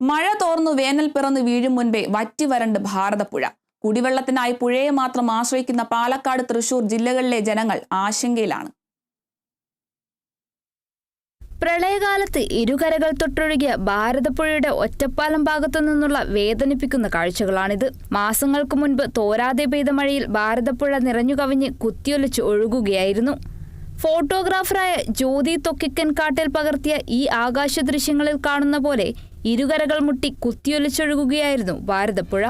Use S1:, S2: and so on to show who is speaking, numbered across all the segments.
S1: മഴ തോർന്നു വേനൽ പിറന്നു വീഴും മുൻപേ വറ്റിവരണ്ട് ഭാരതപ്പുഴ. കുടിവെള്ളത്തിനായി പുഴയെ മാത്രം ആശ്രയിക്കുന്ന പാലക്കാട്, തൃശൂർ ജില്ലകളിലെ ജനങ്ങൾ ആശങ്കയിലാണ്.
S2: പ്രളയകാലത്ത് ഇരുകരകൾ തൊട്ടൊഴുകിയ ഭാരതപ്പുഴയുടെ ഒറ്റപ്പാലം ഭാഗത്തു നിന്നുള്ള വേദനിപ്പിക്കുന്ന കാഴ്ചകളാണിത്. മാസങ്ങൾക്ക് മുൻപ് തോരാതെ പെയ്ത മഴയിൽ ഭാരതപ്പുഴ നിറഞ്ഞുകവിഞ്ഞ് കുത്തിയൊലിച്ച് ഒഴുകുകയായിരുന്നു. ഫോട്ടോഗ്രാഫറായ ജ്യോതി തൊക്കിക്കൻ കാട്ടിൽ പകർത്തിയ ഈ ആകാശ ദൃശ്യങ്ങളിൽ കാണുന്ന പോലെ ഇരുകരകൾ മുട്ടി കുത്തിയൊലിച്ചൊഴുകുകയായിരുന്നു ഭാരതപ്പുഴ.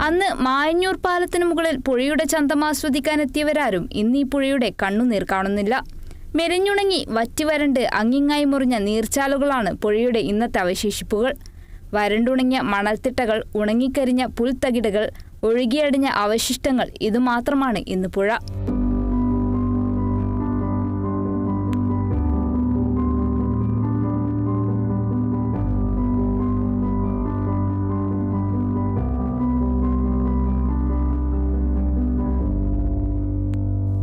S2: അന്ന് മായന്നൂർ പാലത്തിനു മുകളിൽ പുഴയുടെ ചന്തം ആസ്വദിക്കാനെത്തിയവരാരും ഇന്ന് ഈ പുഴയുടെ കണ്ണുനീർ കാണുന്നില്ല. മെലിഞ്ഞുണങ്ങി വറ്റിവരണ്ട് അങ്ങിങ്ങായി മുറിഞ്ഞ നീർച്ചാലുകളാണ് പുഴയുടെ ഇന്നത്തെ അവശേഷിപ്പുകൾ. വരണ്ടുണങ്ങിയ മണൽത്തിട്ടകൾ, ഉണങ്ങിക്കരിഞ്ഞ പുൽത്തകിടകൾ, ഒഴുകിയടിഞ്ഞ അവശിഷ്ടങ്ങൾ, ഇതുമാത്രമാണ് ഇന്ന് പുഴ.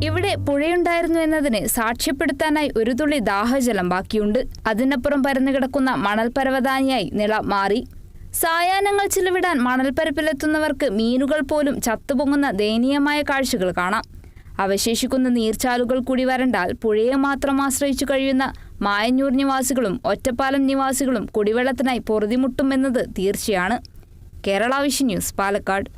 S2: ഇവിടെ പുഴയുണ്ടായിരുന്നു എന്നതിന് സാക്ഷ്യപ്പെടുത്താനായി ഒരു തുള്ളി ദാഹജലം ബാക്കിയുണ്ട്. അതിനപ്പുറം പരന്നു കിടക്കുന്ന മണൽപരവതാനിയായി നിള മാറി. സായാഹ്നങ്ങൾ ചിലവിടാൻ മണൽപ്പരപ്പിലെത്തുന്നവർക്ക് മീനുകൾ പോലും ചത്തുപൊങ്ങുന്ന ദയനീയമായ കാഴ്ചകൾ കാണാം. അവശേഷിക്കുന്ന നീർച്ചാലുകൾ കൂടി വരണ്ടാൽ പുഴയെ മാത്രം ആശ്രയിച്ചു കഴിയുന്ന മായന്നൂർ നിവാസികളും ഒറ്റപ്പാലം നിവാസികളും കുടിവെള്ളത്തിനായി പൊറുതിമുട്ടുമെന്നത് തീർച്ചയാണ്. Kerala vision news, Palakkad.